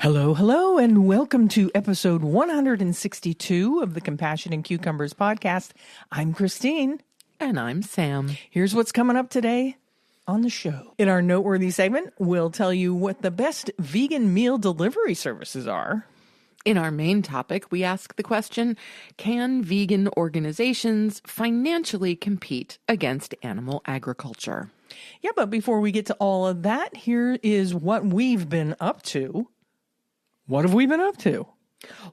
Hello, hello, and welcome to episode 162 of the Compassion and Cucumbers podcast. I'm Christine. And I'm Sam. Here's what's coming up today on the show. In our Noteworthy segment, we'll tell you what the best vegan meal delivery services are. In our main topic, we ask the question, can vegan organizations financially compete against animal agriculture? Yeah, but before we get to all of that, here is what we've been up to. What have we been up to?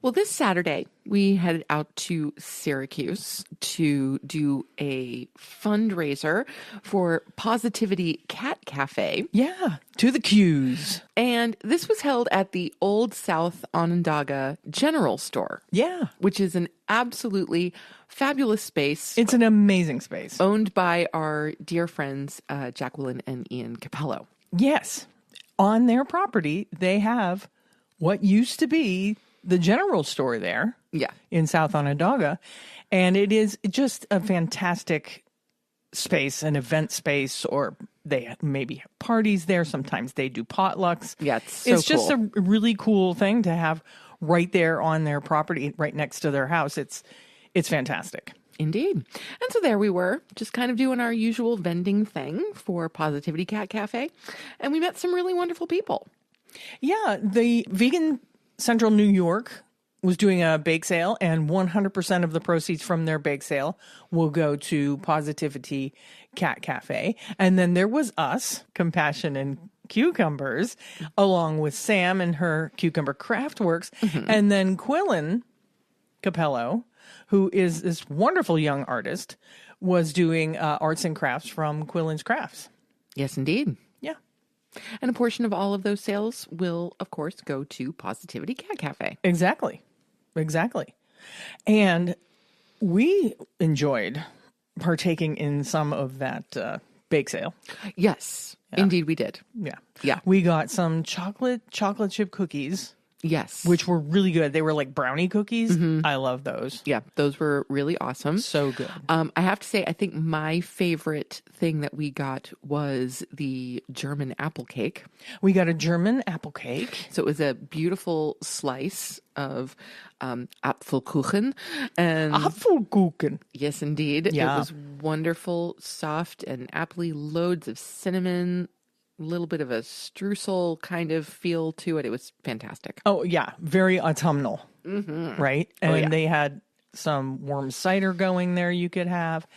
Well, this Saturday, we headed out to Syracuse to do a fundraiser for Positivity Cat Cafe. Yeah, to the Q's. And this was held at the Old South Onondaga General Store. Yeah. Which is an absolutely fabulous space. It's an amazing space. Owned by our dear friends, Jacqueline and Ian Capello. Yes. On their property, they have what used to be the general store there. Yeah. In South Onondaga. And it is just a fantastic space, an event space, or they maybe have parties there. Sometimes they do potlucks. Yeah, it's so cool. It's just a really cool thing to have right there on their property, right next to their house. It's fantastic. Indeed. And so there we were, just kind of doing our usual vending thing for Positivity Cat Cafe. And we met some really wonderful people. Yeah, the Vegan Central New York was doing a bake sale, and 100% of the proceeds from their bake sale will go to Positivity Cat Cafe. And then there was us, Compassion and Cucumbers, along with Sam and her Cucumber Craftworks, and then Quillen Capello, who is this wonderful young artist, was doing arts and crafts from Quillen's Crafts. Yes, indeed. Yeah. And a portion of all of those sales will, of course, go to Positivity Cat Cafe. Exactly. And we enjoyed partaking in some of that bake sale. Yes, indeed we did. Yeah. We got some chocolate chip cookies. Yes. Which were really good. They were like brownie cookies. I love those. Yeah, those were really awesome. So good. I have to say, I think my favorite thing that we got was the German apple cake. We got a German apple cake. So it was a beautiful slice of Apfelkuchen. And Apfelkuchen. Yes, indeed. Yeah. It was wonderful, soft and appley, loads of cinnamon, a little bit of a streusel kind of feel to it. It was fantastic. Oh, yeah. Very autumnal. Right? And they had some warm cider going there you could have.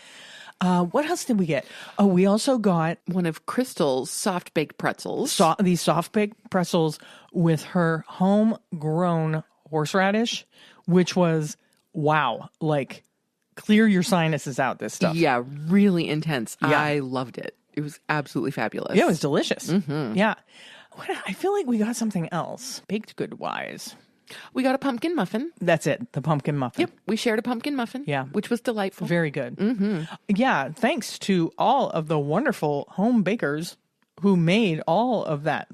What else did we get? Oh, we also got one of Crystal's soft-baked pretzels. These soft-baked pretzels with her homegrown horseradish, which was, wow, like, clear your sinuses out, this stuff. Yeah, really intense. Yeah. I loved it. It was absolutely fabulous. Yeah, it was delicious. Yeah. I feel like we got something else, baked good wise. We got a pumpkin muffin. That's it, the pumpkin muffin. Yep, we shared a pumpkin muffin. Yeah. Which was delightful. Very good. Yeah, thanks to all of the wonderful home bakers who made all of that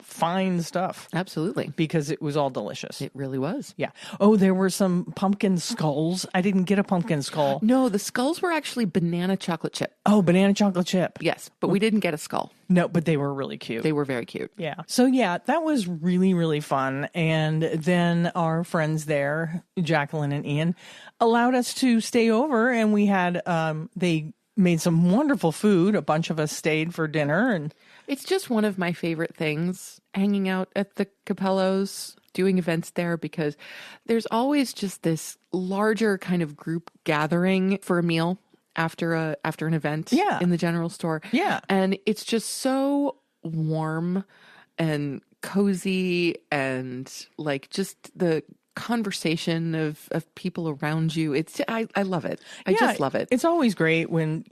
fine stuff. Absolutely. Because it was all delicious. It really was. Yeah. Oh, there were some pumpkin skulls. I didn't get a pumpkin skull. No, the skulls were actually banana chocolate chip. Oh, banana chocolate chip. Yes, but we didn't get a skull. No, but they were really cute. They were very cute. Yeah. So yeah, that was really, really fun. And then our friends there, Jacqueline and Ian, allowed us to stay over, and we had, they made some wonderful food. A bunch of us stayed for dinner, and it's just one of my favorite things, hanging out at the Capellos, doing events there, because there's always just this larger kind of group gathering for a meal after an event in the general store. Yeah. And it's just so warm and cozy, and like just the conversation of people around you. I love it. I just love it. It's always great when,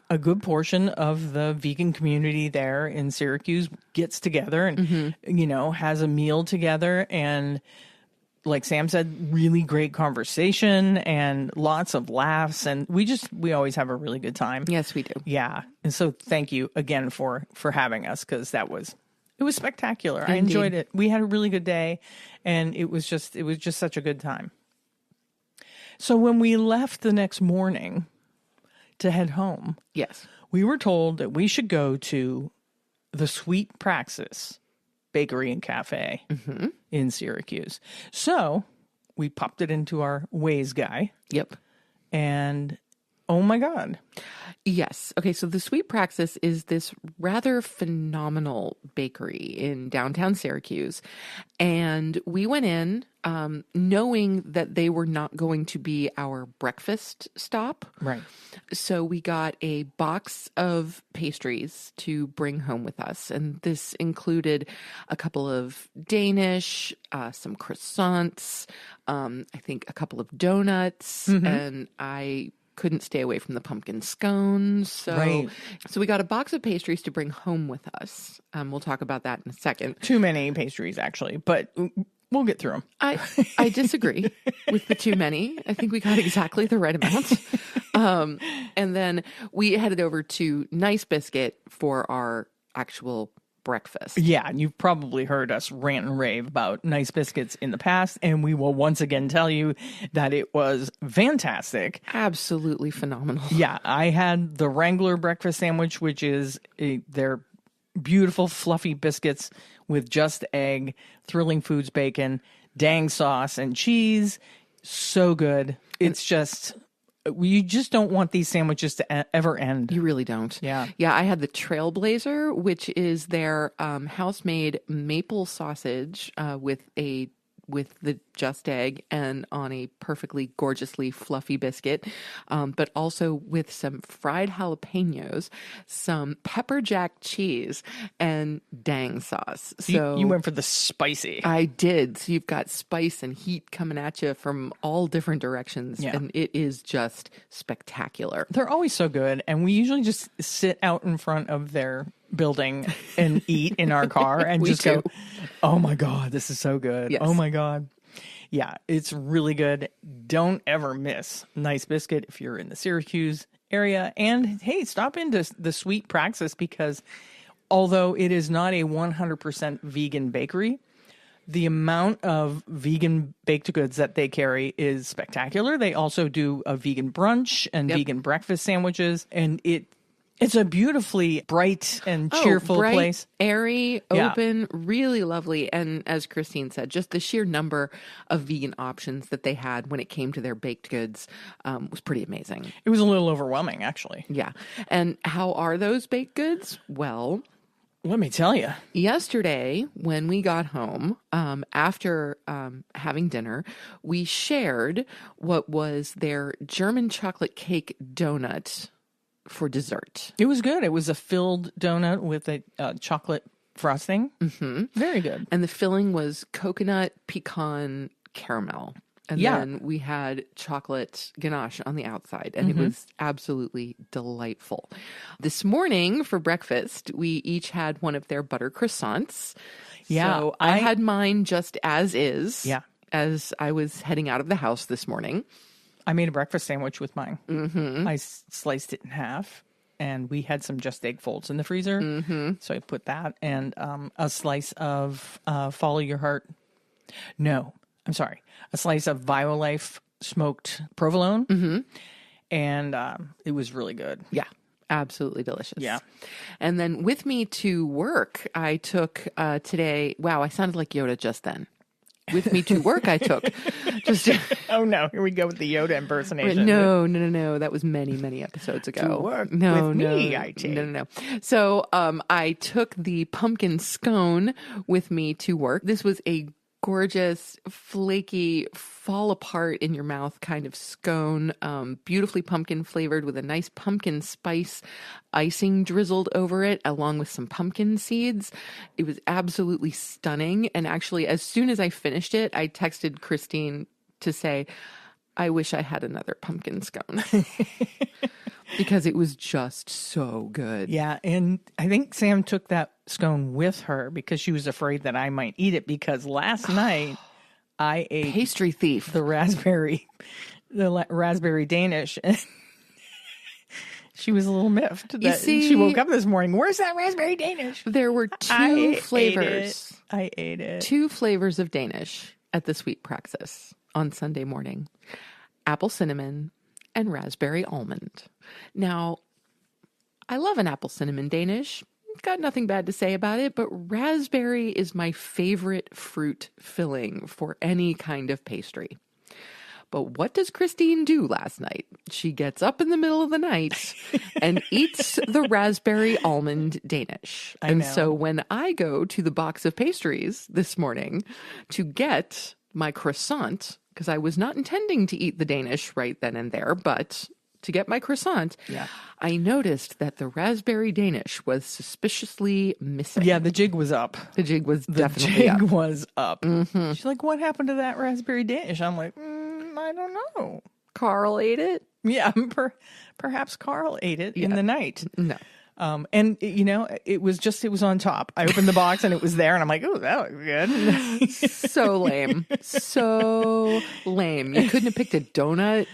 a good portion of the vegan community there in Syracuse gets together and, has a meal together. And like Sam said, really great conversation and lots of laughs. And we always have a really good time. Yes, we do. Yeah. And so thank you again for having us, because it was spectacular. Indeed. I enjoyed it. We had a really good day, and it was just such a good time. So when we left the next morning to head home, yes, we were told that we should go to the Sweet Praxis bakery and cafe in Syracuse. So we popped it into our Waze guy. Yep. And oh my God. Yes. Okay. So the Sweet Praxis is this rather phenomenal bakery in downtown Syracuse. And we went in knowing that they were not going to be our breakfast stop. Right. So we got a box of pastries to bring home with us. And this included a couple of Danish, some croissants, I think a couple of donuts, and I couldn't stay away from the pumpkin scones. So we got a box of pastries to bring home with us. We'll talk about that in a second. Too many pastries, actually, but we'll get through them. I disagree with the too many. I think we got exactly the right amount. And then we headed over to Nice Biscuit for our actual breakfast. Yeah, and you've probably heard us rant and rave about Nice Biscuits in the past, and we will once again tell you that it was fantastic. Absolutely phenomenal. Yeah, I had the Wrangler breakfast sandwich, which is their beautiful fluffy biscuits with just egg, Thrilling Foods bacon, dang sauce, and cheese. So good. It's just... You just don't want these sandwiches to ever end. You really don't. Yeah. Yeah, I had the Trailblazer, which is their house-made maple sausage with the just egg and on a perfectly gorgeously fluffy biscuit, but also with some fried jalapenos, some pepper jack cheese, and dang sauce. So you went for the spicy. I did. So you've got spice and heat coming at you from all different directions, and it is just spectacular. They're always so good, and we usually just sit out in front of their building and eat in our car and just go, oh my God, this is so good. Yes. Oh my God. Yeah, it's really good. Don't ever miss Nice Biscuit if you're in the Syracuse area. And hey, stop into the Sweet Praxis, because although it is not a 100% vegan bakery, the amount of vegan baked goods that they carry is spectacular. They also do a vegan brunch and vegan breakfast sandwiches, and it's a beautifully bright and cheerful bright, place. Airy, open, really lovely. And as Christine said, just the sheer number of vegan options that they had when it came to their baked goods was pretty amazing. It was a little overwhelming, actually. Yeah. And how are those baked goods? Well, let me tell you. Yesterday, when we got home, after having dinner, we shared what was their German chocolate cake donut for dessert. It was good. It was a filled donut with a chocolate frosting. Very good. And the filling was coconut, pecan, caramel. And then we had chocolate ganache on the outside, and it was absolutely delightful. This morning for breakfast, we each had one of their butter croissants. Yeah. So I had mine just as is. Yeah. As I was heading out of the house this morning. I made a breakfast sandwich with mine. I sliced it in half, and we had some just egg folds in the freezer. So I put that and a slice of Follow Your Heart. No, I'm sorry. A slice of BioLife smoked provolone. And it was really good. Yeah. Absolutely delicious. Yeah. And then with me to work, I took today, wow, I sounded like Yoda just then. With me to work, I took just. Oh no! Here we go with the Yoda impersonation. No. That was many episodes ago. To work with me, I take. No. So, I took the pumpkin scone with me to work. This was a gorgeous, flaky, fall apart in your mouth kind of scone, beautifully pumpkin flavored with a nice pumpkin spice icing drizzled over it, along with some pumpkin seeds. It was absolutely stunning. And actually, as soon as I finished it, I texted Christine to say, I wish I had another pumpkin scone. Because it was just so good. Yeah, and I think Sam took that scone with her because she was afraid that I might eat it, because last night I ate pastry thief the raspberry Danish, and she was a little miffed that she woke up this morning. Where's that raspberry Danish? There were two flavors. I ate it. 2 flavors of Danish at the Sweet Praxis on Sunday morning. Apple cinnamon and raspberry almond. Now, I love an apple cinnamon Danish. got nothing bad to say about it, but raspberry is my favorite fruit filling for any kind of pastry. But what does Christine do last night? She gets up in the middle of the night and eats the raspberry almond Danish. I know. So when I go to the box of pastries this morning to get my croissant, because I was not intending to eat the Danish right then and there, but to get my croissant, I noticed that the raspberry Danish was suspiciously missing. Yeah, the jig was up. The jig was definitely up. Was up. Mm-hmm. She's like, what happened to that raspberry Danish? I'm like, I don't know. Carl ate it? Yeah, perhaps Carl ate it in the night. No. And, it was on top. I opened the box and it was there and I'm like, oh, that looks good. So lame. So lame. You couldn't have picked a donut?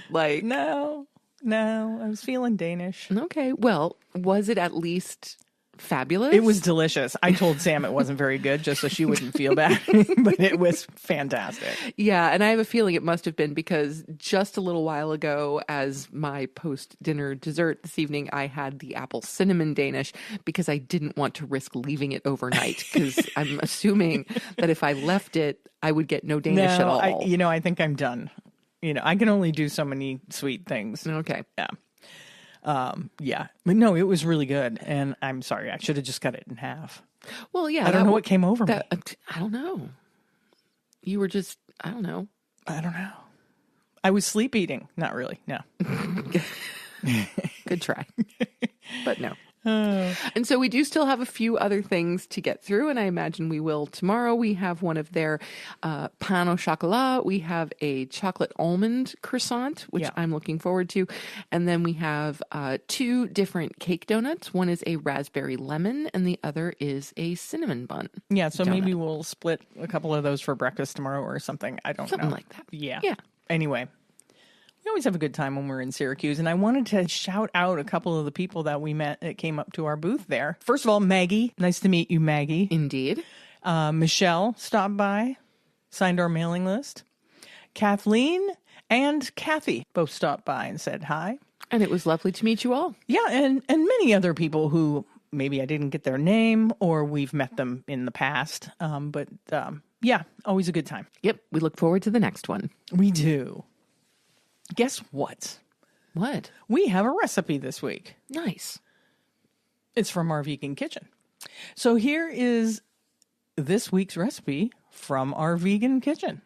No, I was feeling Danish. Okay. Well, was it at least fabulous? It was delicious. I told Sam it wasn't very good just so she wouldn't feel bad, but it was fantastic. Yeah, and I have a feeling it must have been because just a little while ago, as my post-dinner dessert this evening, I had the apple cinnamon Danish because I didn't want to risk leaving it overnight because I'm assuming that if I left it, I would get no Danish at all. I think I'm done. I can only do so many sweet things. Okay. Yeah. But no, it was really good. And I'm sorry, I should have just cut it in half. Well, yeah. I don't know what came over me. I don't know. You were just, I don't know. I was sleep eating. Not really. No. Good try. But no. And so we do still have a few other things to get through, and I imagine we will tomorrow. We have one of their pain au chocolat. We have a chocolate almond croissant, which I'm looking forward to. And then we have 2 different cake donuts. One is a raspberry lemon, and the other is a cinnamon bun. Yeah, so maybe we'll split a couple of those for breakfast tomorrow or something. I don't know. Something like that. Yeah. Anyway. We always have a good time when we're in Syracuse, and I wanted to shout out a couple of the people that we met that came up to our booth there. First of all, Maggie. Nice to meet you, Maggie. Indeed. Michelle stopped by, signed our mailing list. Kathleen and Kathy both stopped by and said hi. And it was lovely to meet you all. Yeah, and many other people who maybe I didn't get their name or we've met them in the past. But always a good time. Yep, we look forward to the next one. We do. Guess what? What? We have a recipe this week. Nice. It's from our vegan kitchen. So here is this week's recipe from our vegan kitchen.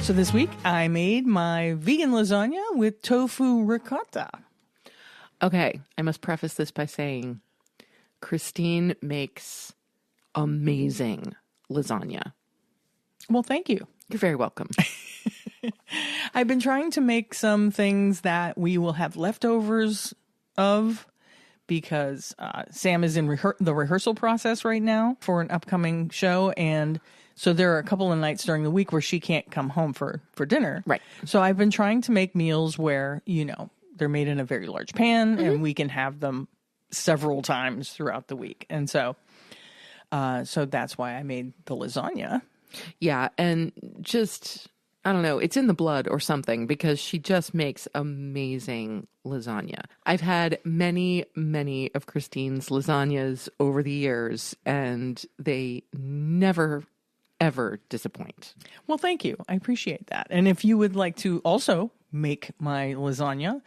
So this week I made my vegan lasagna with tofu ricotta. Okay, I must preface this by saying Christine makes amazing lasagna. Well, thank you. You're very welcome. I've been trying to make some things that we will have leftovers of because Sam is in the rehearsal process right now for an upcoming show. And so there are a couple of nights during the week where she can't come home for dinner. Right. So I've been trying to make meals where, they're made in a very large pan and we can have them several times throughout the week. And so that's why I made the lasagna. Yeah. And just, I don't know, it's in the blood or something because she just makes amazing lasagna. I've had many, many of Christine's lasagnas over the years and they never, ever disappoint. Well, thank you. I appreciate that. And if you would like to also make my lasagna,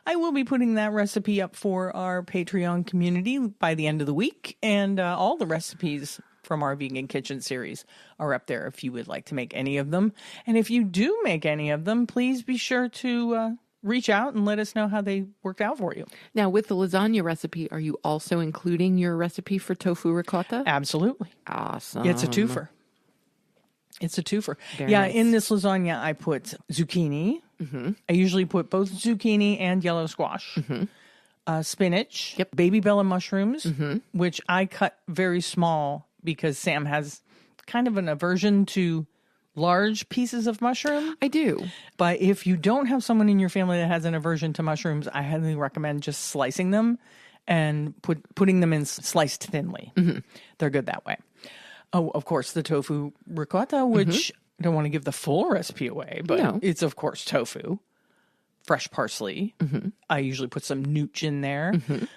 I will be putting that recipe up for our Patreon community by the end of the week. And all the recipes from our Vegan Kitchen series are up there if you would like to make any of them. And if you do make any of them, please be sure to reach out and let us know how they worked out for you. Now, with the lasagna recipe, are you also including your recipe for tofu ricotta? Absolutely. Awesome. It's a twofer. Very yeah, nice. In this lasagna, I put zucchini. Mm-hmm. I usually put both zucchini and yellow squash. Mm-hmm. Spinach. Yep. Baby bella mushrooms, which I cut very small because Sam has kind of an aversion to large pieces of mushroom. I do. But if you don't have someone in your family that has an aversion to mushrooms, I highly recommend just slicing them and putting them in sliced thinly. Mm-hmm. They're good that way. Oh, of course, the tofu ricotta, which I don't want to give the full recipe away, but No. it's, of course, tofu, fresh parsley. I usually put some nooch in there,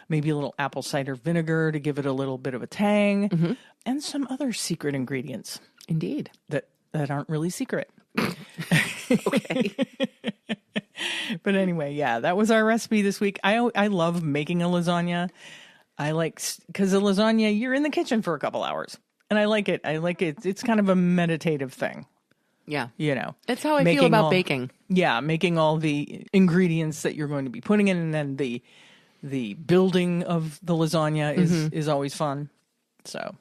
maybe a little apple cider vinegar to give it a little bit of a tang, and some other secret ingredients Indeed. that aren't really secret. Okay. But anyway, yeah, that was our recipe this week. I love making a lasagna. Because a lasagna, you're in the kitchen for a couple hours. And I like it. It's kind of a meditative thing, Yeah. you know. That's how I feel about baking. Yeah, making all the ingredients that you're going to be putting in, and then the building of the lasagna is always fun. So,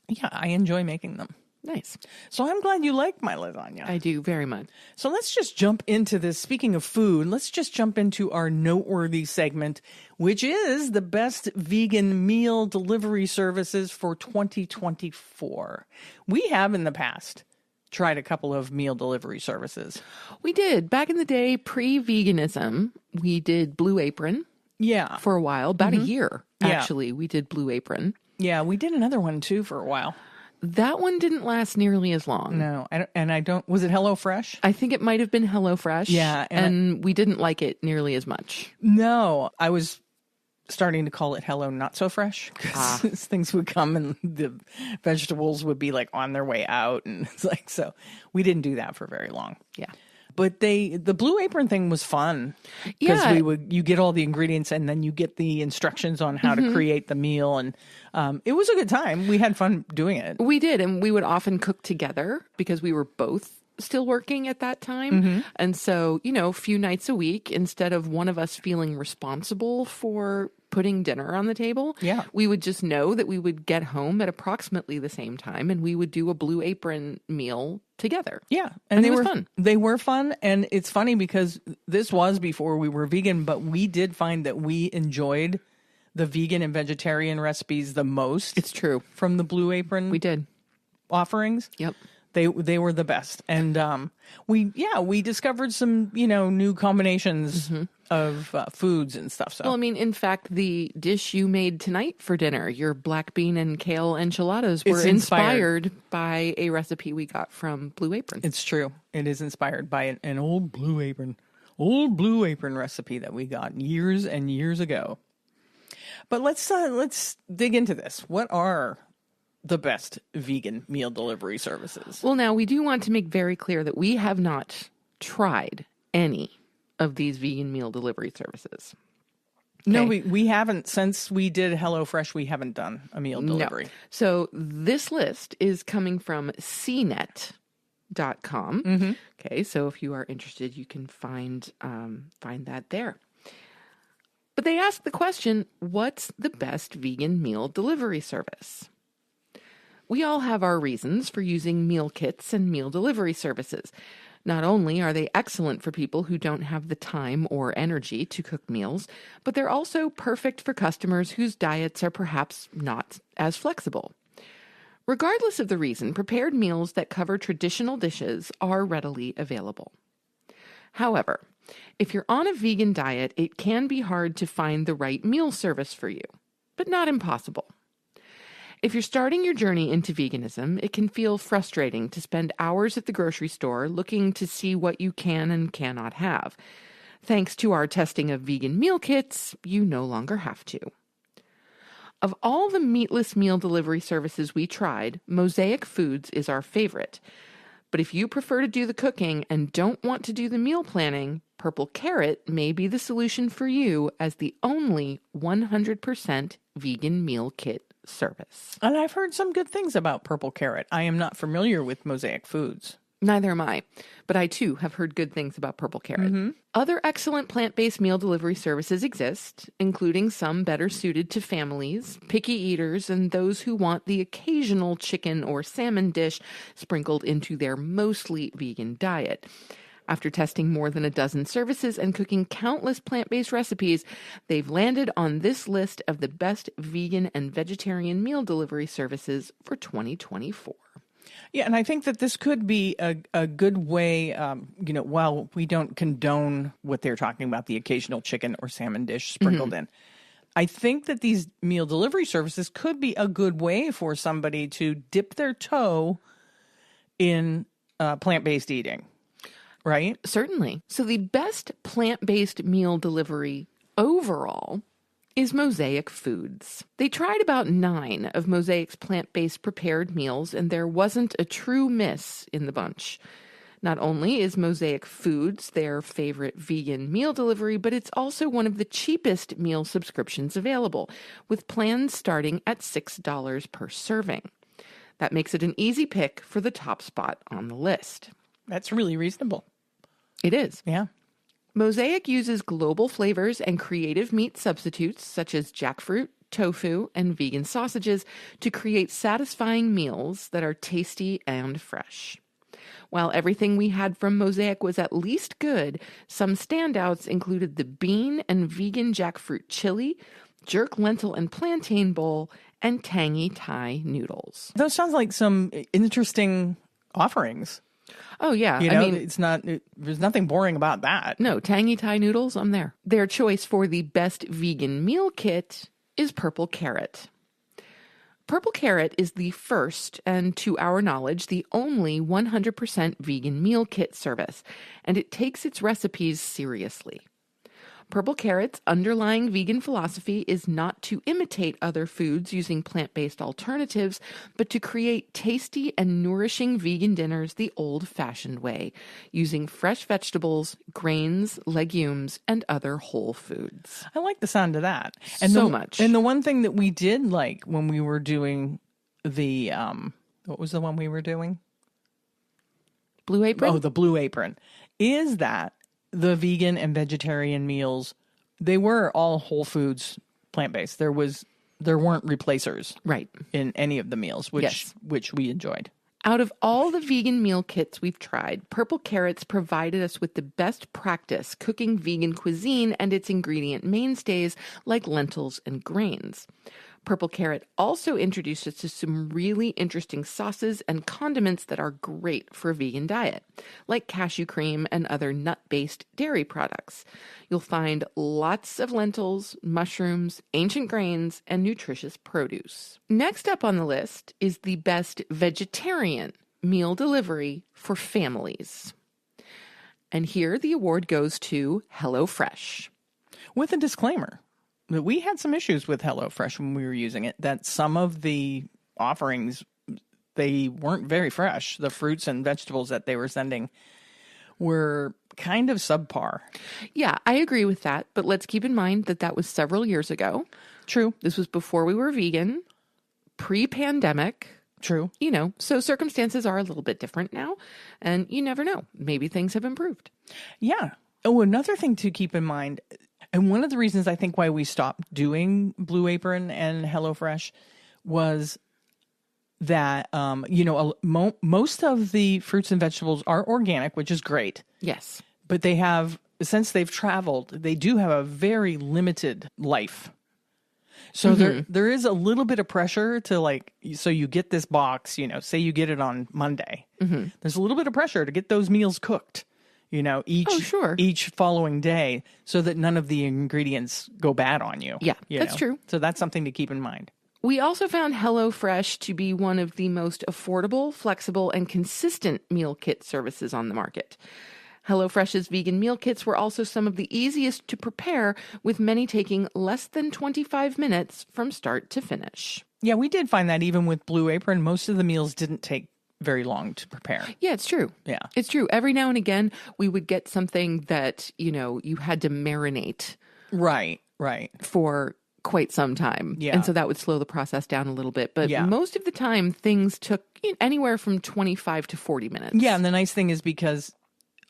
yeah, I enjoy making them. Nice. So I'm glad you like my lasagna. I do very much. So let's just jump into this. Speaking of food, let's just jump into our Noteworthy segment, which is the best vegan meal delivery services for 2024. We have in the past tried a couple of meal delivery services. We did. Back in the day, pre-veganism, we did Blue Apron Yeah. for a while, about a year, Yeah. actually. We did Blue Apron. Yeah, we did another one too for a while. That one didn't last nearly as long. No, I don't. Was it HelloFresh? I think it might have been HelloFresh. Yeah, And we didn't like it nearly as much. No, I was starting to call it Hello Not So Fresh because things would come and the vegetables would be like on their way out, and it's like, so we didn't do that for very long. Yeah. But the Blue Apron thing was fun because Yeah. you get all the ingredients and then you get the instructions on how to create the meal, and it was a good time. We had fun doing it. We did. And we would often cook together because we were both still working at that time. And so, a few nights a week, instead of one of us feeling responsible for putting dinner on the table, Yeah. we would just know that we would get home at approximately the same time and we would do a Blue Apron meal together. Yeah, And they it was were fun. They were fun, and it's funny because this was before we were vegan, but we did find that we enjoyed the vegan and vegetarian recipes the most. It's true. From the Blue Apron We did. offerings. Yep. They were the best, and we discovered some new combinations of foods and stuff. So Well, I mean, in fact, the dish you made tonight for dinner, your black bean and kale enchiladas, were It's inspired. by a recipe we got from Blue Apron. it's true. It is inspired by an old Blue Apron recipe that we got years and years ago. But let's dig into this. What are the best vegan meal delivery services? Well, now we do want to make very clear that we have not tried any of these vegan meal delivery services. No, Okay. we haven't. Since we did HelloFresh, we haven't done a meal delivery. No. So this list is coming from cnet.com. Okay, so if you are interested, you can find that there. But they ask the question, what's the best vegan meal delivery service? We all have our reasons for using meal kits and meal delivery services. Not only are they excellent for people who don't have the time or energy to cook meals, but they're also perfect for customers whose diets are perhaps not as flexible. Regardless of the reason, prepared meals that cover traditional dishes are readily available. However, if you're on a vegan diet, it can be hard to find the right meal service for you, but not impossible. If you're starting your journey into veganism, it can feel frustrating to spend hours at the grocery store looking to see what you can and cannot have. Thanks to our testing of vegan meal kits, you no longer have to. Of all the meatless meal delivery services we tried, Mosaic Foods is our favorite. But if you prefer to do the cooking and don't want to do the meal planning, Purple Carrot may be the solution for you as the only 100% vegan meal kit service. And I've heard some good things about Purple Carrot. I am not familiar with Mosaic Foods. Neither am I, but I too have heard good things about Purple Carrot. Other excellent plant-based meal delivery services exist, including some better suited to families, picky eaters, and those who want the occasional chicken or salmon dish sprinkled into their mostly vegan diet. After testing more than a dozen services and cooking countless plant-based recipes, they've landed on this list of the best vegan and vegetarian meal delivery services for 2024. Yeah, and I think that this could be a good way, while we don't condone what they're talking about, the occasional chicken or salmon dish sprinkled in, I think that these meal delivery services could be a good way for somebody to dip their toe in plant-based eating, right? Certainly. So the best plant-based meal delivery overall is Mosaic Foods. They tried about 9 of Mosaic's plant-based prepared meals, and there wasn't a true miss in the bunch. Not only is Mosaic Foods their favorite vegan meal delivery, but it's also one of the cheapest meal subscriptions available, with plans starting at $6 per serving. That makes it an easy pick for the top spot on the list. That's really reasonable. It is. Yeah. Mosaic uses global flavors and creative meat substitutes such as jackfruit, tofu, and vegan sausages to create satisfying meals that are tasty and fresh. While everything we had from Mosaic was at least good, some standouts included the bean and vegan jackfruit chili, jerk lentil and plantain bowl, and tangy Thai noodles. Those sounds like some interesting offerings. Oh, yeah. You know, there's nothing boring about that. No, tangy Thai noodles, I'm there. Their choice for the best vegan meal kit is Purple Carrot. Purple Carrot is the first, and to our knowledge, the only 100% vegan meal kit service, and it takes its recipes seriously. Purple Carrot's underlying vegan philosophy is not to imitate other foods using plant-based alternatives, but to create tasty and nourishing vegan dinners the old-fashioned way, using fresh vegetables, grains, legumes, and other whole foods. I like the sound of that. Much. And the one thing that we did like when we were doing the, what was the one we were doing? Blue Apron? Oh, the Blue Apron. Is that the vegan and vegetarian meals, they were all whole foods, plant-based. There weren't replacers, right, in any of the meals, which we enjoyed. Out of all the vegan meal kits we've tried, Purple Carrots provided us with the best practice cooking vegan cuisine and its ingredient mainstays like lentils and grains. Purple Carrot also introduced us to some really interesting sauces and condiments that are great for a vegan diet, like cashew cream and other nut-based dairy products. You'll find lots of lentils, mushrooms, ancient grains, and nutritious produce. Next up on the list is the best vegetarian meal delivery for families. And here the award goes to HelloFresh. With a disclaimer. We had some issues with HelloFresh when we were using it, that some of the offerings, they weren't very fresh. The fruits and vegetables that they were sending were kind of subpar. Yeah, I agree with that. But let's keep in mind that that was several years ago. True. This was before we were vegan, pre-pandemic. True. You know, so circumstances are a little bit different now. And you never know. Maybe things have improved. Yeah. Oh, another thing to keep in mind, and one of the reasons I think why we stopped doing Blue Apron and HelloFresh was that, most of the fruits and vegetables are organic, which is great. Yes. But they have, since they've traveled, they do have a very limited life. So there is a little bit of pressure to so you get this box, say you get it on Monday. Mm-hmm. There's a little bit of pressure to get those meals cooked. Each following day, so that none of the ingredients go bad on you. Yeah, that's true. So that's something to keep in mind. We also found HelloFresh to be one of the most affordable, flexible, and consistent meal kit services on the market. HelloFresh's vegan meal kits were also some of the easiest to prepare, with many taking less than 25 minutes from start to finish. Yeah, we did find that even with Blue Apron, most of the meals didn't take very long to prepare. Yeah, it's true. Yeah. It's true. Every now and again, we would get something that, you had to marinate. Right. For quite some time. Yeah. And so that would slow the process down a little bit. But most of the time, things took anywhere from 25 to 40 minutes. Yeah, and the nice thing is because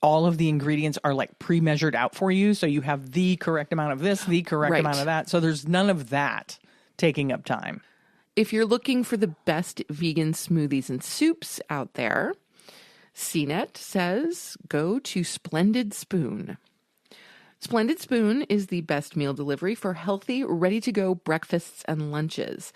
all of the ingredients are pre-measured out for you. So you have the correct amount of this, the correct amount of that. So there's none of that taking up time. If you're looking for the best vegan smoothies and soups out there, CNET says go to Splendid Spoon. Splendid Spoon is the best meal delivery for healthy, ready-to-go breakfasts and lunches.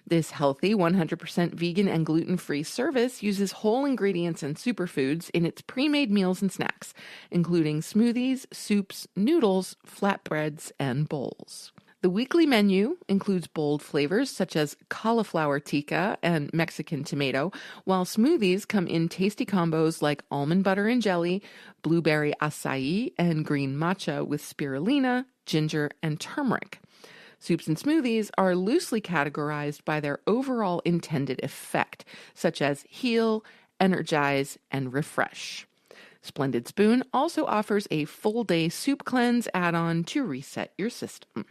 This healthy, 100% vegan and gluten-free service uses whole ingredients and superfoods in its pre-made meals and snacks, including smoothies, soups, noodles, flatbreads, and bowls. The weekly menu includes bold flavors such as cauliflower tikka and Mexican tomato, while smoothies come in tasty combos like almond butter and jelly, blueberry acai, and green matcha with spirulina, ginger, and turmeric. Soups and smoothies are loosely categorized by their overall intended effect, such as heal, energize, and refresh. Splendid Spoon also offers a full-day soup cleanse add-on to reset your system.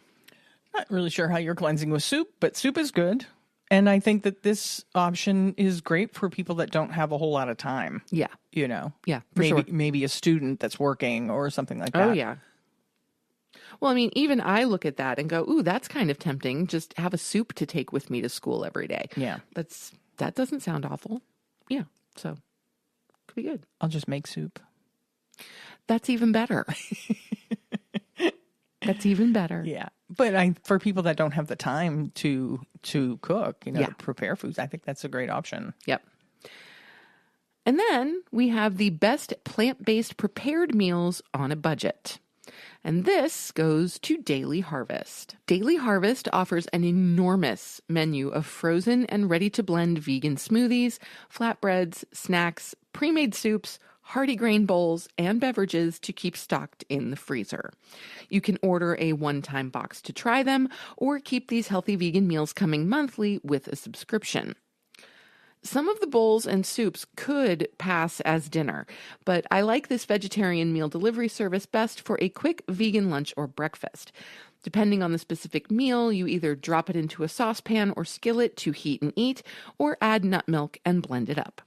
Not really sure how you're cleansing with soup, but soup is good. And I think that this option is great for people that don't have a whole lot of time. Yeah. You know? Yeah, for sure. Maybe a student that's working or something like that. Oh, yeah. Well, I mean, even I look at that and go, ooh, that's kind of tempting. Just have a soup to take with me to school every day. Yeah. That doesn't sound awful. Yeah. So, could be good. I'll just make soup. That's even better. That's even better. Yeah. But for people that don't have the time to cook, Yeah. to prepare foods, I think that's a great option. Yep. And then we have the best plant-based prepared meals on a budget. And this goes to Daily Harvest. Daily Harvest offers an enormous menu of frozen and ready-to-blend vegan smoothies, flatbreads, snacks, pre-made soups, hearty grain bowls, and beverages to keep stocked in the freezer. You can order a one-time box to try them, or keep these healthy vegan meals coming monthly with a subscription. Some of the bowls and soups could pass as dinner, but I like this vegetarian meal delivery service best for a quick vegan lunch or breakfast. Depending on the specific meal, you either drop it into a saucepan or skillet to heat and eat, or add nut milk and blend it up.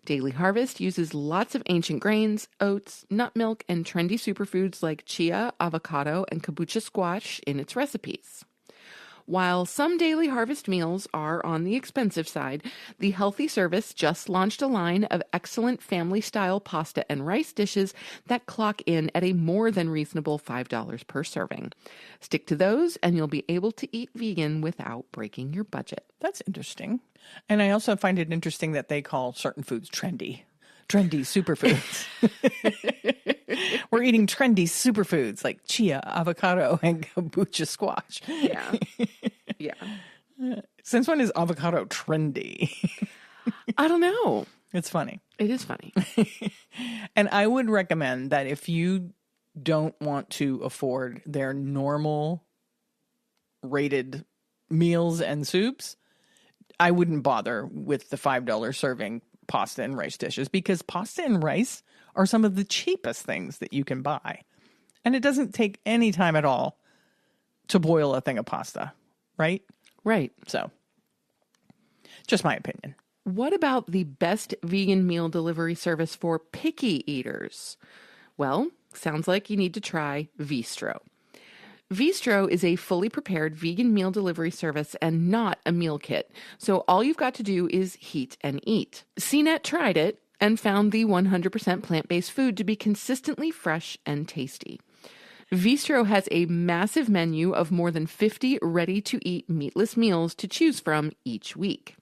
Daily Harvest uses lots of ancient grains, oats, nut milk, and trendy superfoods like chia, avocado, and kabocha squash in its recipes. While some Daily Harvest meals are on the expensive side, the healthy service just launched a line of excellent family-style pasta and rice dishes that clock in at a more than reasonable $5 per serving. Stick to those, and you'll be able to eat vegan without breaking your budget. That's interesting. And I also find it interesting that they call certain foods trendy superfoods. We're eating trendy superfoods like chia, avocado, and kombucha squash. Yeah. Yeah. Since when is avocado trendy? I don't know. It's funny. It is funny. And I would recommend that if you don't want to afford their normal rated meals and soups, I wouldn't bother with the $5 serving pasta and rice dishes, because pasta and rice are some of the cheapest things that you can buy. And it doesn't take any time at all to boil a thing of pasta, right? Right. So, just my opinion. What about the best vegan meal delivery service for picky eaters? Well, sounds like you need to try Vistro. Vistro is a fully prepared vegan meal delivery service and not a meal kit, so all you've got to do is heat and eat. CNET tried it and found the 100% plant-based food to be consistently fresh and tasty. Vistro has a massive menu of more than 50 ready-to-eat meatless meals to choose from each week.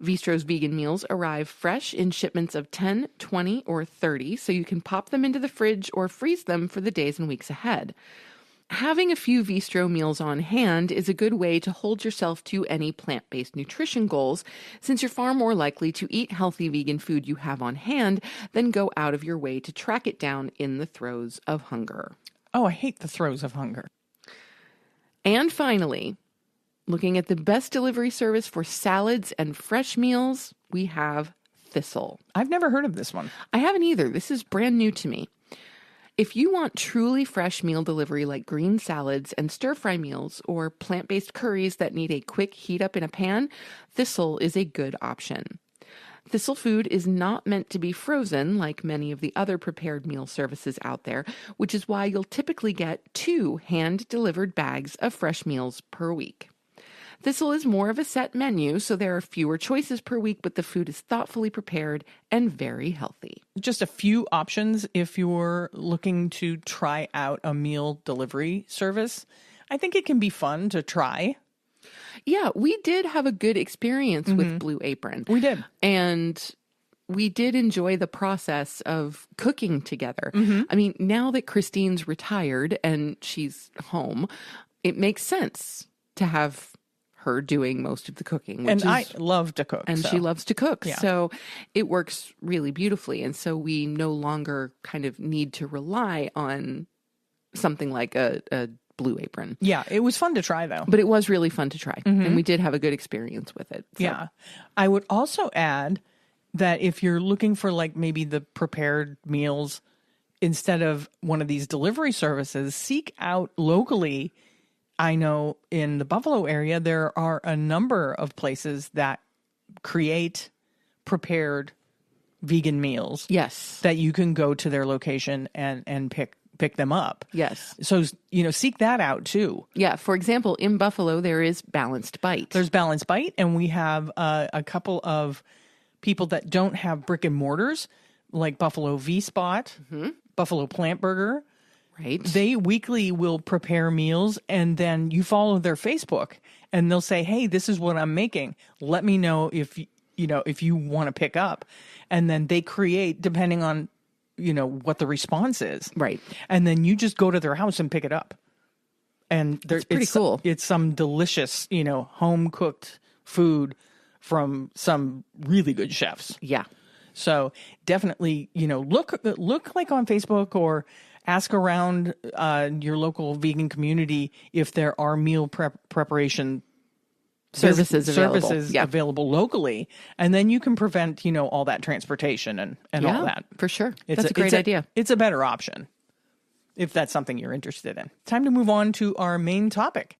Vistro's vegan meals arrive fresh in shipments of 10, 20, or 30, so you can pop them into the fridge or freeze them for the days and weeks ahead. Having a few Vistro meals on hand is a good way to hold yourself to any plant-based nutrition goals, since you're far more likely to eat healthy vegan food you have on hand than go out of your way to track it down in the throes of hunger. Oh, I hate the throes of hunger. And finally, looking at the best delivery service for salads and fresh meals, we have Thistle. I've never heard of this one. I haven't either. This is brand new to me. If you want truly fresh meal delivery like green salads and stir-fry meals or plant-based curries that need a quick heat up in a pan, Thistle is a good option. Thistle food is not meant to be frozen like many of the other prepared meal services out there, which is why you'll typically get 2 hand-delivered bags of fresh meals per week. Thistle is more of a set menu, so there are fewer choices per week, but the food is thoughtfully prepared and very healthy. Just a few options if you're looking to try out a meal delivery service. I think it can be fun to try. Yeah, we did have a good experience with Blue Apron. We did. And we did enjoy the process of cooking together. I mean, now that Christine's retired and she's home, it makes sense to have her doing most of the cooking. And I love to cook. And so. she loves to cook. Yeah. So it works really beautifully. And so we no longer kind of need to rely on something like a Blue Apron. Yeah, it was fun to try, though. But it was really fun to try. And we did have a good experience with it. So. Yeah. I would also add that if you're looking for like maybe the prepared meals instead of one of these delivery services, seek out locally. I know in the Buffalo area, there are a number of places that create prepared vegan meals. Yes. That you can go to their location and pick them up. Yes. So, seek that out too. Yeah. For example, in Buffalo, there is Balanced Bite. There's Balanced Bite, and we have a couple of people that don't have brick and mortars, like Buffalo V-Spot, Buffalo Plant Burger. Right. They weekly will prepare meals, and then you follow their Facebook, and they'll say, "Hey, this is what I'm making. Let me know if you want to pick up." And then they create, depending on what the response is. Right. And then you just go to their house and pick it up. And it's pretty cool. It's some delicious, home cooked food from some really good chefs. Yeah. So definitely, look like on Facebook or ask around your local vegan community if there are meal preparation services available locally, and then you can prevent all that transportation and all that. For sure. That's a great idea. It's a better option if that's something you're interested in. Time to move on to our main topic.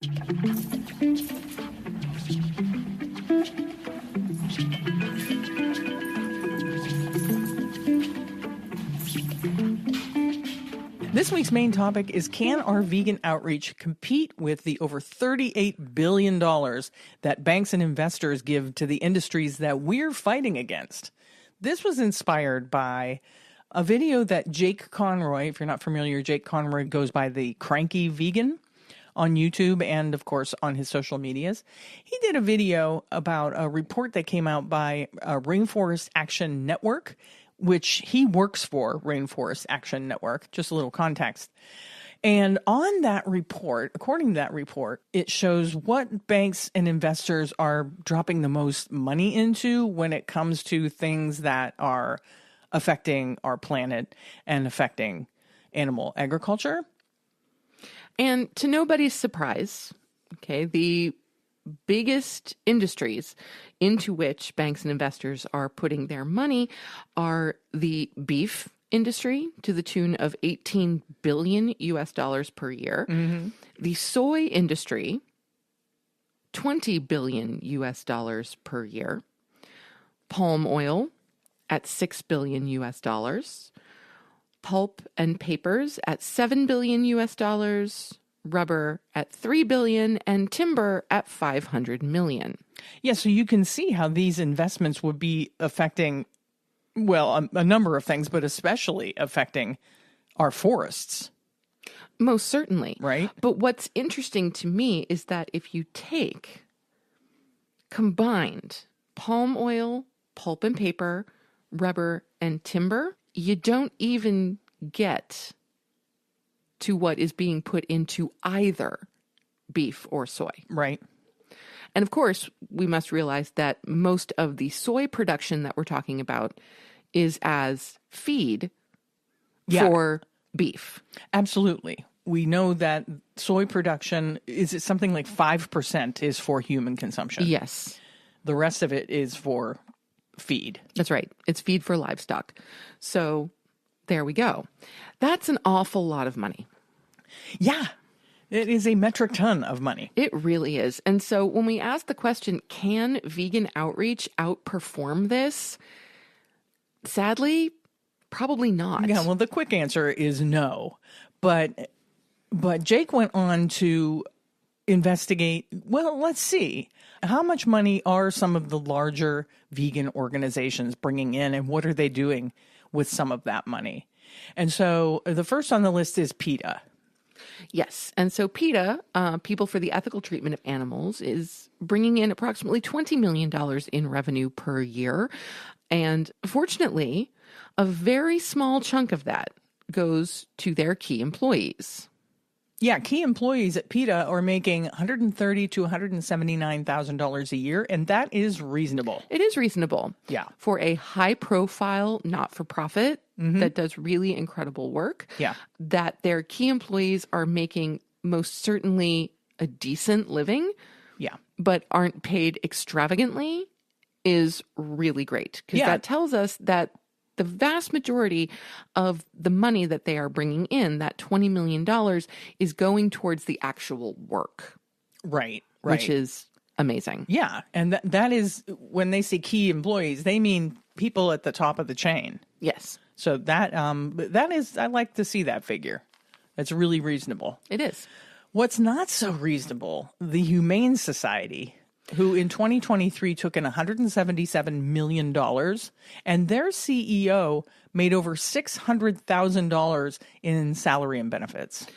This week's main topic is, can our vegan outreach compete with the over $38 billion that banks and investors give to the industries that we're fighting against? This was inspired by a video that Jake Conroy, if you're not familiar, Jake Conroy goes by the Cranky Vegan on YouTube and, of course, on his social medias. He did a video about a report that came out by Rainforest Action Network, which he works for, Rainforest Action Network, just a little context. And on that report, according to that report, it shows what banks and investors are dropping the most money into when it comes to things that are affecting our planet and affecting animal agriculture. And to nobody's surprise, okay, the biggest industries into which banks and investors are putting their money are the beef industry, to the tune of $18 billion per year. Mm-hmm. The soy industry, $20 billion per year. Palm oil at $6 billion. Pulp and papers at $7 billion. Rubber at $3 billion, and timber at $500 million. Yeah, so you can see how these investments would be affecting, well, a number of things, but especially affecting our forests. Most certainly. Right. But what's interesting to me is that if you take combined palm oil, pulp and paper, rubber, and timber, you don't even get to what is being put into either beef or soy. Right. And of course, we must realize that most of the soy production that we're talking about is as feed for beef. Absolutely. We know that soy production, is it something like 5% is for human consumption? Yes. The rest of it is for feed. That's right. It's feed for livestock. So there we go. That's an awful lot of money. Yeah. It is a metric ton of money. It really is. And so when we ask the question, can vegan outreach outperform this? Sadly, probably not. Yeah, well, the quick answer is no. But Jake went on to investigate, well, let's see. How much money are some of the larger vegan organizations bringing in, and what are they doing with some of that money? And so the first on the list is PETA. Yes. And so PETA, People for the Ethical Treatment of Animals, is bringing in approximately $20 million in revenue per year. And fortunately, a very small chunk of that goes to their key employees. Yeah, key employees at PETA are making $130,000 to $179,000 a year, and that is reasonable. It is reasonable. Yeah. For a high-profile not-for-profit that does really incredible work. Yeah. That their key employees are making most certainly a decent living. Yeah. But aren't paid extravagantly is really great. Because that tells us that the vast majority of the money that they are bringing in, that $20 million, is going towards the actual work. Right. Which is amazing. Yeah. And that is, when they say key employees, they mean people at the top of the chain. Yes. So that is, I like to see that figure. That's really reasonable. It is. What's not so reasonable, the Humane Society, who in 2023 took in $177 million, and their CEO made over $600,000 in salary and benefits.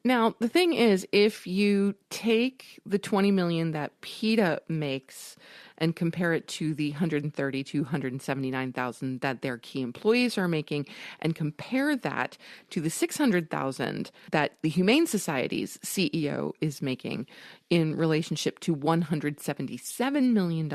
Now, the thing is, if you take the $20 million that PETA makes and compare it to the $130,000 to $179,000 that their key employees are making, and compare that to the $600,000 that the Humane Society's CEO is making in relationship to $177 million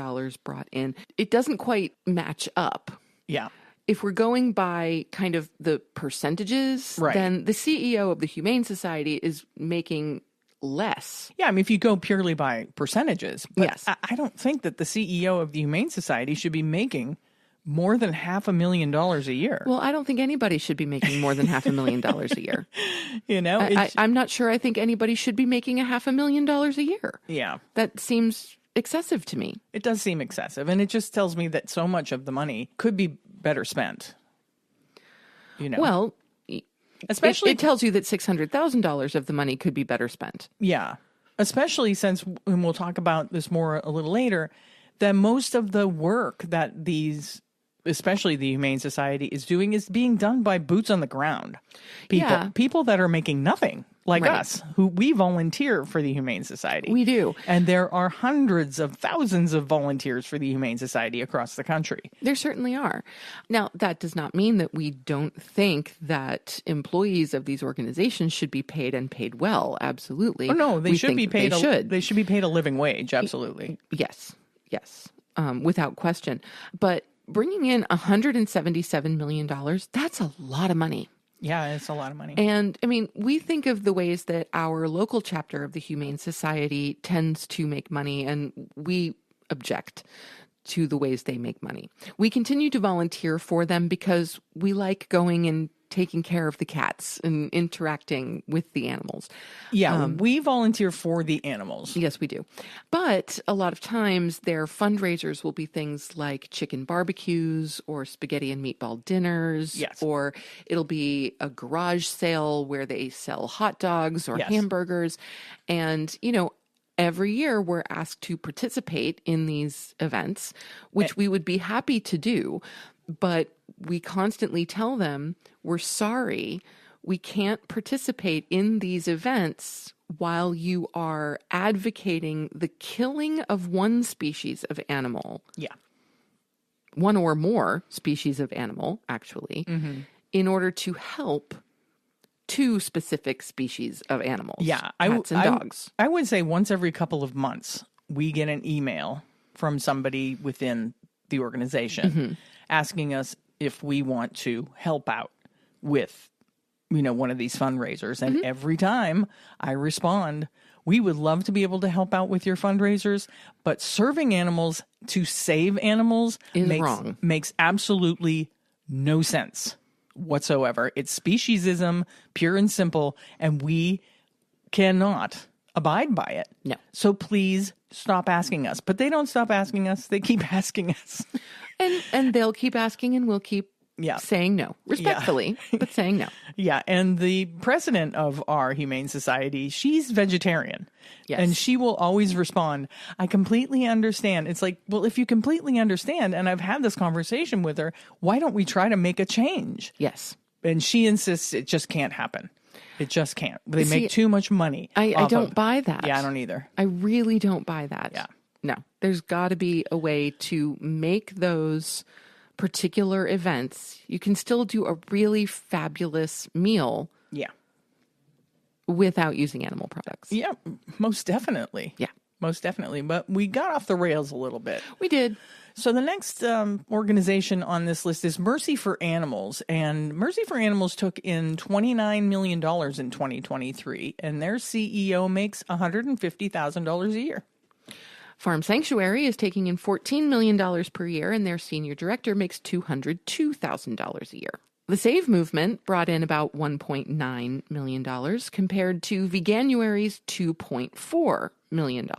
brought in, it doesn't quite match up. Yeah. If we're going by kind of the percentages, then the CEO of the Humane Society is making less. Yeah, I mean, if you go purely by percentages. But yes. I don't think that the CEO of the Humane Society should be making more than $500,000 a year. Well, I don't think anybody should be making more than $500,000 a year. You know? I'm not sure I think anybody should be making $500,000 a year. Yeah. That seems excessive to me. It does seem excessive. And it just tells me that so much of the money could be better spent. You know? Well, especially it tells you that $600,000 of the money could be better spent. Yeah. Especially since, and we'll talk about this more a little later, that most of the work that these, especially the Humane Society, is doing is being done by boots on the ground. People that are making nothing, like us, who we volunteer for the Humane Society. We do. And there are hundreds of thousands of volunteers for the Humane Society across the country. There certainly are. Now, that does not mean that we don't think that employees of these organizations should be paid and paid well. Absolutely. Oh, no, they should be paid. They should be paid a living wage. Absolutely. Yes. Yes. Without question. But bringing in $177 million, that's a lot of money. Yeah, it's a lot of money. And I mean, we think of the ways that our local chapter of the Humane Society tends to make money, and we object to the ways they make money. We continue to volunteer for them because we like going and taking care of the cats and interacting with the animals. Yeah, we volunteer for the animals. Yes, we do. But a lot of times their fundraisers will be things like chicken barbecues or spaghetti and meatball dinners. Yes. Or it'll be a garage sale where they sell hot dogs or hamburgers. And, you know, every year we're asked to participate in these events, which we would be happy to do. But we constantly tell them, we're sorry, we can't participate in these events while you are advocating the killing of one species of animal. Yeah. One or more species of animal, actually, in order to help two specific species of animals. Yeah. Cats and dogs. I would say once every couple of months, we get an email from somebody within the organization asking us if we want to help out with, you know, one of these fundraisers. And every time I respond, we would love to be able to help out with your fundraisers, but serving animals to save animals makes absolutely no sense whatsoever. It's speciesism, pure and simple, and we cannot abide by it. No. So please stop asking us. But they don't stop asking us. They keep asking us. And they'll keep asking, and we'll keep saying no, respectfully, but saying no. Yeah. And the president of our Humane Society, she's vegetarian. Yes. And she will always respond, I completely understand. It's like, well, if you completely understand, and I've had this conversation with her, why don't we try to make a change? Yes. And she insists it just can't happen. It just can't. They make too much money. I don't buy that. Yeah, I don't either. I really don't buy that. Yeah. No, there's got to be a way to make those particular events. You can still do a really fabulous meal. Yeah. without using animal products. Yeah, most definitely. Yeah. Most definitely. But we got off the rails a little bit. We did. So the next organization on this list is Mercy for Animals. And Mercy for Animals took in $29 million in 2023. And their CEO makes $150,000 a year. Farm Sanctuary is taking in $14 million per year, and their senior director makes $202,000 a year. The Save movement brought in about $1.9 million compared to Veganuary's $2.4 million.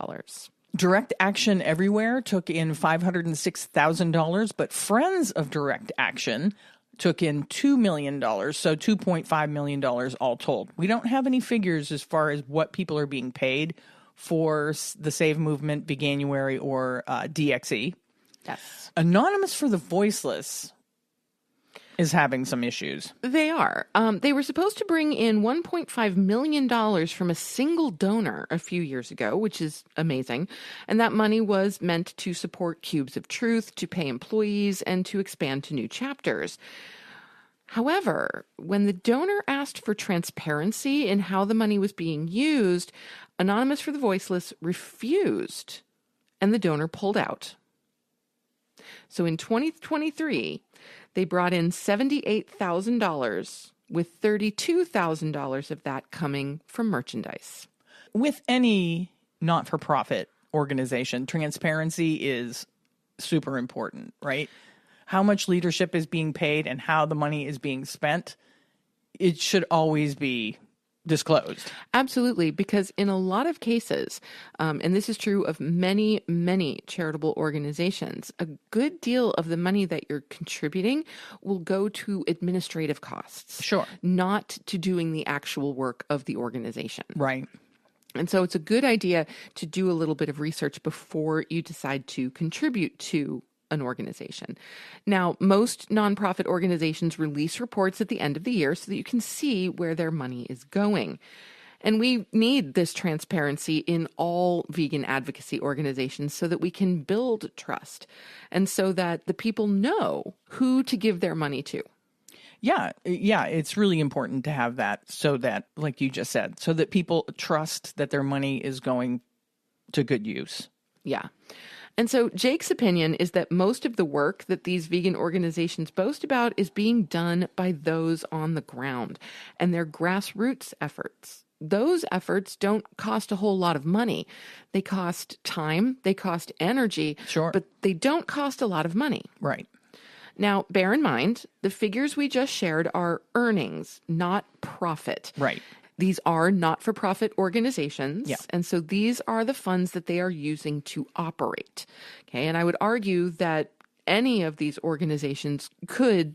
Direct Action Everywhere took in $506,000, but Friends of Direct Action took in $2 million, so $2.5 million all told. We don't have any figures as far as what people are being paid for the Save movement, Veganuary, or DXE. Yes. Anonymous for the Voiceless is having some issues. They are. They were supposed to bring in $1.5 million from a single donor a few years ago, which is amazing. And that money was meant to support Cubes of Truth, to pay employees, and to expand to new chapters. However, when the donor asked for transparency in how the money was being used, Anonymous for the Voiceless refused, and the donor pulled out. So in 2023, they brought in $78,000, with $32,000 of that coming from merchandise. With any not-for-profit organization, transparency is super important, right? How much leadership is being paid and how the money is being spent, it should always be disclosed. Absolutely, because in a lot of cases, and this is true of many, many charitable organizations, a good deal of the money that you're contributing will go to administrative costs. Sure. Not to doing the actual work of the organization. Right. And so it's a good idea to do a little bit of research before you decide to contribute to an organization. Now, most nonprofit organizations release reports at the end of the year so that you can see where their money is going. And we need this transparency in all vegan advocacy organizations so that we can build trust and so that the people know who to give their money to. Yeah, it's really important to have that so that, like you just said, so that people trust that their money is going to good use. Yeah. And so Jake's opinion is that most of the work that these vegan organizations boast about is being done by those on the ground and their grassroots efforts. Those efforts don't cost a whole lot of money. They cost time, they cost energy, Sure, but they don't cost a lot of money. Right. Now, bear in mind, the figures we just shared are earnings, not profit. Right. These are not-for-profit organizations, Yeah. and so these are the funds that they are using to operate. Okay, and I would argue that any of these organizations could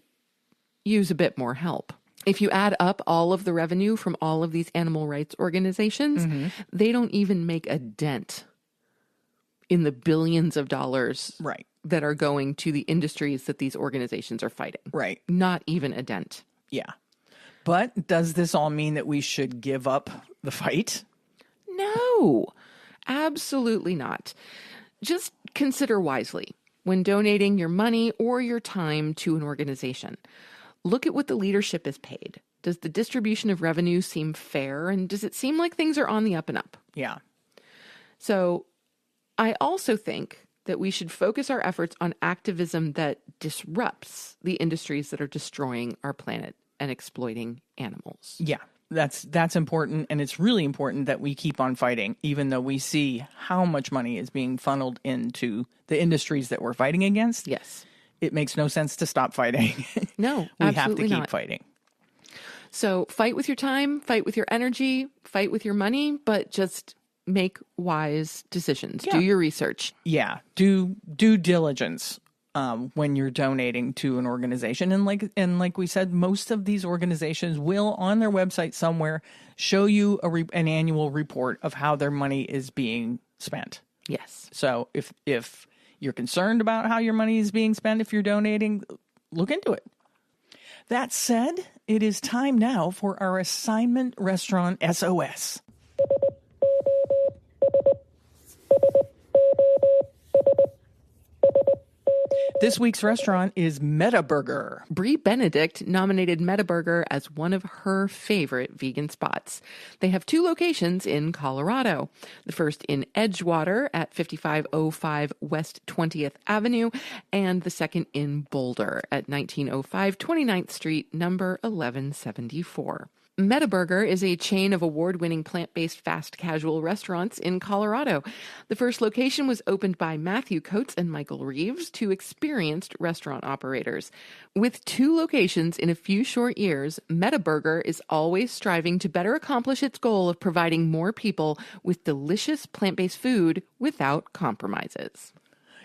use a bit more help. If you add up all of the revenue from all of these animal rights organizations, they don't even make a dent in the billions of dollars Right. that are going to the industries that these organizations are fighting. Right. Not even a dent. Yeah. But does this all mean that we should give up the fight? No, absolutely not. Just consider wisely when donating your money or your time to an organization. Look at what the leadership is paid. Does the distribution of revenue seem fair? And does it seem like things are on the up and up? Yeah. So I also think that we should focus our efforts on activism that disrupts the industries that are destroying our planet and exploiting animals. Yeah. That's important, and it's really important that we keep on fighting, even though we see how much money is being funneled into the industries that we're fighting against. Yes. It makes no sense to stop fighting. No, we have to absolutely keep not. fighting. So fight with your time, fight with your energy, fight with your money, but just make wise decisions. Yeah. Do your research. Yeah. Do due diligence when you're donating to an organization. And like we said, most of these organizations will on their website somewhere show you an annual report of how their money is being spent. Yes. So if you're concerned about how your money is being spent, if you're donating, look into it. That said, it is time now for our assignment restaurant SOS. This week's restaurant is Meta Burger. Brie Benedict nominated Meta Burger as one of her favorite vegan spots. They have 2 locations in Colorado. The first in Edgewater at 5505 West 20th Avenue, and the second in Boulder at 1905 29th Street, number 1174. Meta Burger is a chain of award-winning plant-based fast casual restaurants in Colorado. The first location was opened by Matthew Coates and Michael Reeves, 2 experienced restaurant operators. With 2 locations in a few short years, Meta Burger is always striving to better accomplish its goal of providing more people with delicious plant-based food without compromises.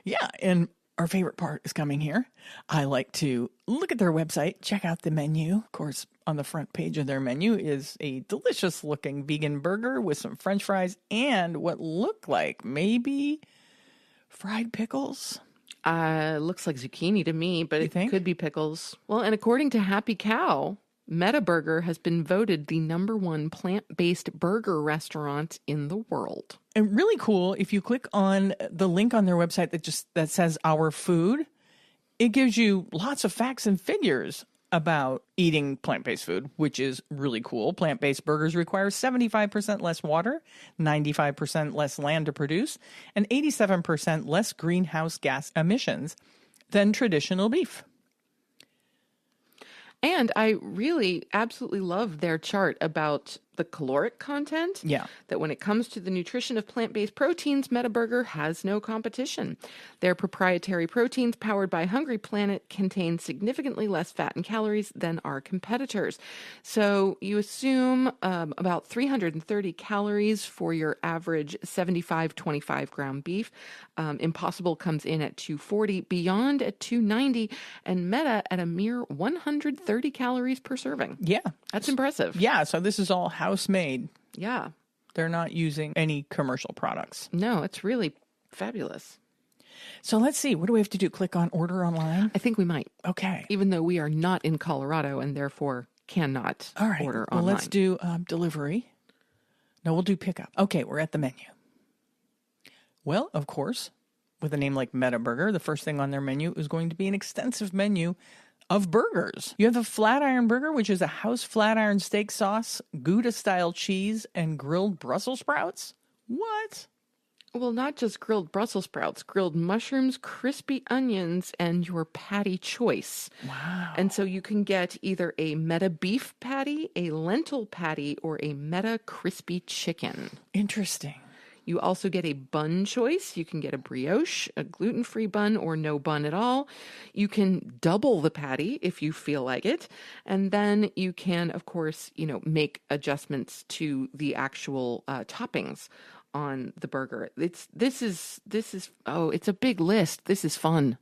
Yeah, and our favorite part is coming here. I like to look at their website, check out the menu. Of course, on the front page of their menu is a delicious looking vegan burger with some French fries and what look like maybe fried pickles. Looks like zucchini to me, but You it think? could be pickles. Well, and according to Happy Cow, Meta Burger has been voted the #1 plant-based burger restaurant in the world. And really cool, if you click on the link on their website that says our food, it gives you lots of facts and figures about eating plant-based food, which is really cool. Plant-based burgers require 75% less water, 95% less land to produce, and 87% less greenhouse gas emissions than traditional beef. And I really absolutely love their chart about the caloric content. Yeah. That when it comes to the nutrition of plant-based proteins, Meta Burger has no competition. Their proprietary proteins powered by Hungry Planet contain significantly less fat and calories than our competitors. So you assume about 330 calories for your average 75-25 gram beef. Impossible comes in at 240, Beyond at 290, and Meta at a mere 130 calories per serving. Yeah. That's impressive. Yeah, so this is all house made. Yeah. They're not using any commercial products. No, it's really fabulous. So let's see. What do we have to do? Click on order online? I think we might, Okay. even though we are not in Colorado and therefore cannot All right. order Well, online. let's do delivery. No, we'll do pickup. Okay, we're at the menu. Well, of course, with a name like Meta Burger, the first thing on their menu is going to be an extensive menu of burgers. You have the Flatiron Burger, which is a house flat iron steak sauce, Gouda-style cheese, and grilled Brussels sprouts. What? Well, not just grilled Brussels sprouts, grilled mushrooms, crispy onions, and your patty choice. Wow. And so you can get either a Meta beef patty, a lentil patty, or a Meta crispy chicken. Interesting. You also get a bun choice. You can get a brioche, a gluten-free bun, or no bun at all. You can double the patty if you feel like it. And then you can, of course, make adjustments to the actual toppings on the burger. It's a big list. This is fun.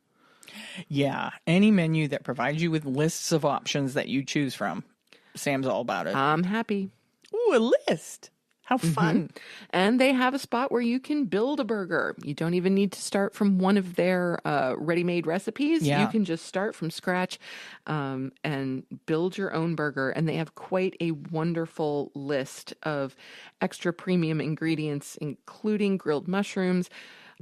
Yeah, any menu that provides you with lists of options that you choose from. Sam's all about it. I'm happy. Ooh, a list. How fun. And they have a spot where you can build a burger. You don't even need to start from one of their ready-made recipes. Yeah. You can just start from scratch and build your own burger. And they have quite a wonderful list of extra premium ingredients, including grilled mushrooms,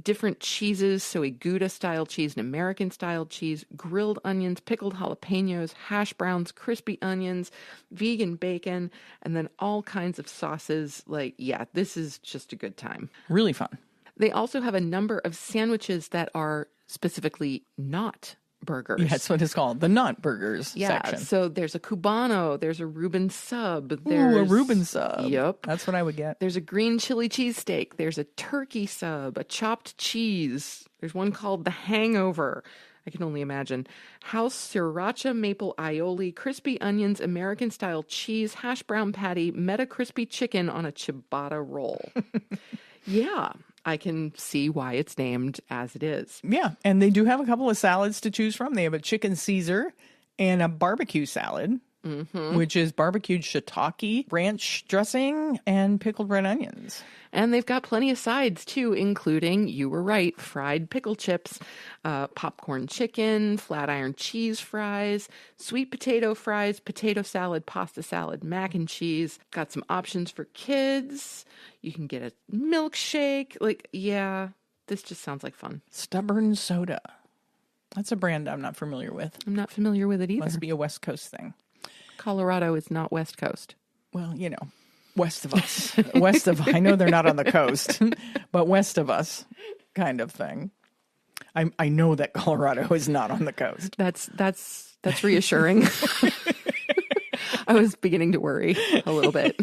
different cheeses, so a Gouda-style cheese, an American-style cheese, grilled onions, pickled jalapenos, hash browns, crispy onions, vegan bacon, and then all kinds of sauces. This is just a good time. Really fun. They also have a number of sandwiches that are specifically not burgers. Yeah, that's what it's called. The not burgers section. So there's a Cubano, there's a Reuben sub. Ooh, a Reuben sub. Yep. That's what I would get. There's a green chili cheesesteak. There's a turkey sub, a chopped cheese. There's one called the Hangover. I can only imagine. House sriracha maple aioli, crispy onions, American-style cheese, hash brown patty, Meta crispy chicken on a ciabatta roll. Yeah. I can see why it's named as it is. Yeah, and they do have a couple of salads to choose from. They have a chicken Caesar and a barbecue salad, which is barbecued shiitake, ranch dressing, and pickled red onions. And they've got plenty of sides, too, including, you were right, fried pickle chips, popcorn chicken, flat iron cheese fries, sweet potato fries, potato salad, pasta salad, mac and cheese. Got some options for kids. You can get a milkshake. This just sounds like fun. Stubborn soda. That's a brand I'm not familiar with. I'm not familiar with it either. Must be a West Coast thing. Colorado is not West Coast. Well, west of us. I know they're not on the coast, but west of us kind of thing. I know that Colorado is not on the coast. That's reassuring. I was beginning to worry a little bit.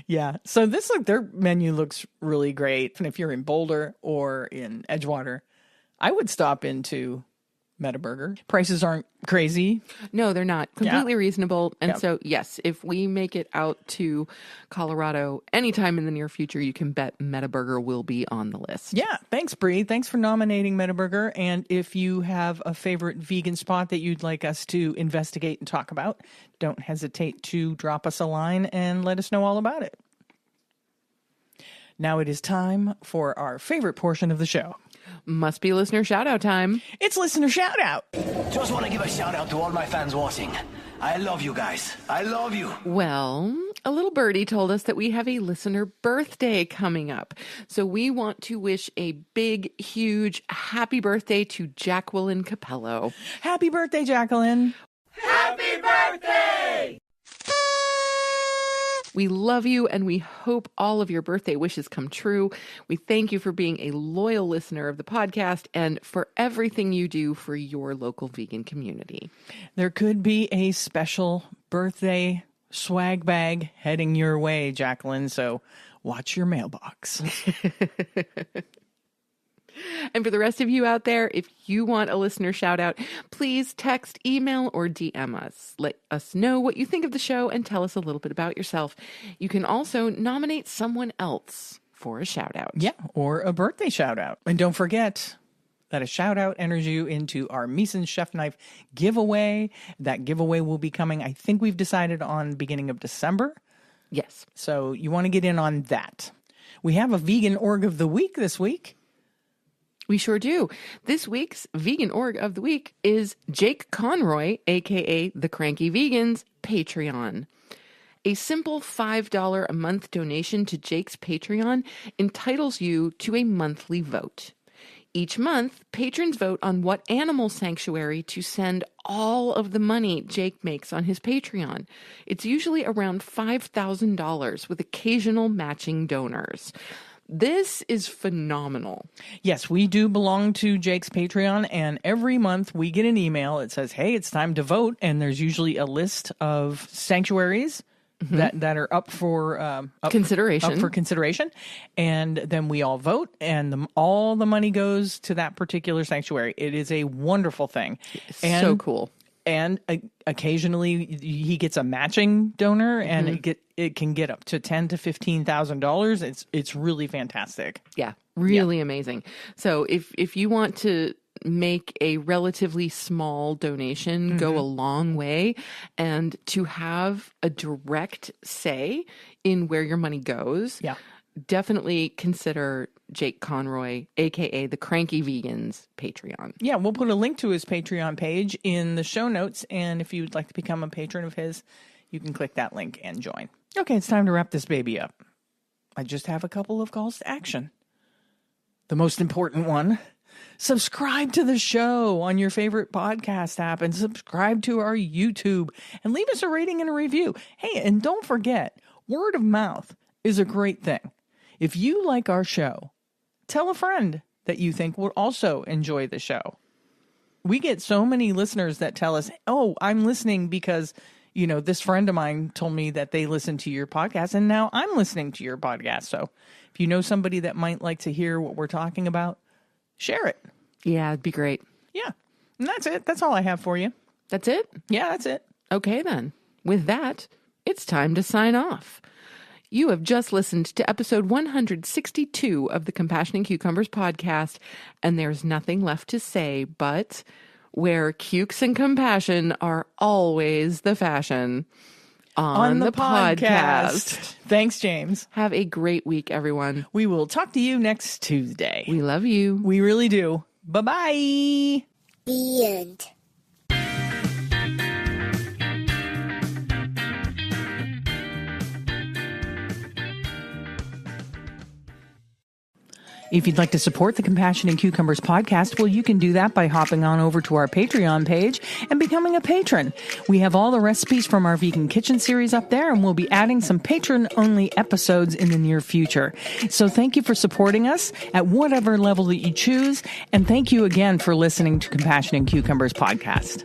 Yeah. So their menu looks really great. And if you're in Boulder or in Edgewater, I would stop into Metaburger. Prices aren't crazy. No, they're not. Completely reasonable. And Yeah. so, yes, if we make it out to Colorado anytime in the near future, you can bet Metaburger will be on the list. Yeah. Thanks, Bree. Thanks for nominating Metaburger. And if you have a favorite vegan spot that you'd like us to investigate and talk about, don't hesitate to drop us a line and let us know all about it. Now it is time for our favorite portion of the show. Must be listener shout out time. It's listener shout out. Just want to give a shout out to all my fans watching. I love you guys. I love you. Well, a little birdie told us that we have a listener birthday coming up. So we want to wish a big, huge happy birthday to Jacqueline Capello. Happy birthday, Jacqueline. Happy birthday! We love you and we hope all of your birthday wishes come true. We thank you for being a loyal listener of the podcast and for everything you do for your local vegan community. There could be a special birthday swag bag heading your way, Jacqueline, so watch your mailbox. And for the rest of you out there, if you want a listener shout out, please text, email, or DM us. Let us know what you think of the show and tell us a little bit about yourself. You can also nominate someone else for a shout out. Yeah, or a birthday shout out. And don't forget that a shout out enters you into our Meeson Chef Knife giveaway. That giveaway will be coming, I think we've decided on beginning of December. Yes. So you want to get in on that. We have a vegan org of the week this week. We sure do. This week's Vegan Org of the Week is Jake Conroy, a.k.a. the Cranky Vegan's Patreon. A simple $5 a month donation to Jake's Patreon entitles you to a monthly vote. Each month, patrons vote on what animal sanctuary to send all of the money Jake makes on his Patreon. It's usually around $5,000 with occasional matching donors. This is phenomenal. Yes, we do belong to Jake's Patreon, and every month we get an email. It says, hey, it's time to vote, and there's usually a list of sanctuaries that are up for consideration. And then we all vote, and all the money goes to that particular sanctuary. It is a wonderful thing. And so cool. And occasionally he gets a matching donor, and it can get up to $10,000 to $15,000. It's really fantastic. Yeah, really amazing. So if you want to make a relatively small donation go a long way, and to have a direct say in where your money goes, definitely consider Jake Conroy, a.k.a. the Cranky Vegan's Patreon. Yeah, we'll put a link to his Patreon page in the show notes, and if you'd like to become a patron of his, you can click that link and join. Okay, it's time to wrap this baby up. I just have a couple of calls to action. The most important one, subscribe to the show on your favorite podcast app and subscribe to our YouTube and leave us a rating and a review. Hey, and don't forget, word of mouth is a great thing. If you like our show, tell a friend that you think would also enjoy the show. We get so many listeners that tell us, oh, I'm listening because, this friend of mine told me that they listened to your podcast, and now I'm listening to your podcast. So if you know somebody that might like to hear what we're talking about, share it. Yeah, it'd be great. Yeah. And that's it. That's all I have for you. That's it? Yeah, that's it. Okay, then. With that, it's time to sign off. You have just listened to episode 162 of the Compassion and Cucumbers podcast, and there's nothing left to say but where cukes and compassion are always the fashion. On the podcast. Thanks, James. Have a great week, everyone. We will talk to you next Tuesday. We love you. We really do. Bye-bye. The end. If you'd like to support the Compassion and Cucumbers podcast, well, you can do that by hopping on over to our Patreon page and becoming a patron. We have all the recipes from our vegan kitchen series up there, and we'll be adding some patron-only episodes in the near future. So thank you for supporting us at whatever level that you choose, and thank you again for listening to Compassion and Cucumbers podcast.